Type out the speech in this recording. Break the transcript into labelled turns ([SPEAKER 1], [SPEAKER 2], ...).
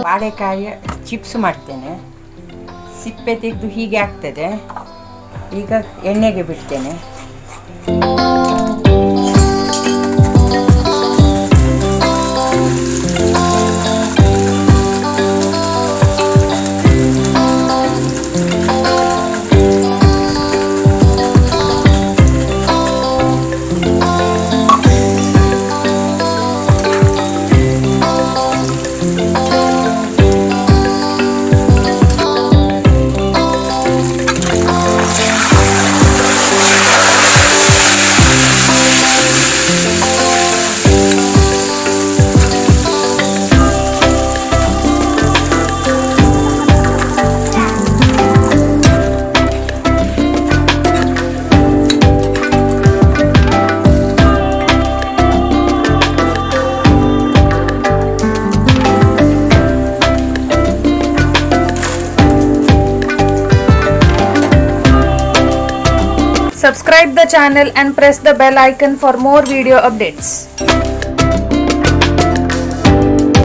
[SPEAKER 1] ಬಾಳೆಕಾಯಿ ಚಿಪ್ಸ್ ಮಾಡ್ತೇನೆ. ಸಿಪ್ಪೆ ತೆಗೆದು ಹೀಗೆ ಆಗ್ತದೆ. ಈಗ ಎಣ್ಣೆಗೆ ಬಿಡ್ತೇನೆ.
[SPEAKER 2] Subscribe the channel and press the bell icon for more video updates.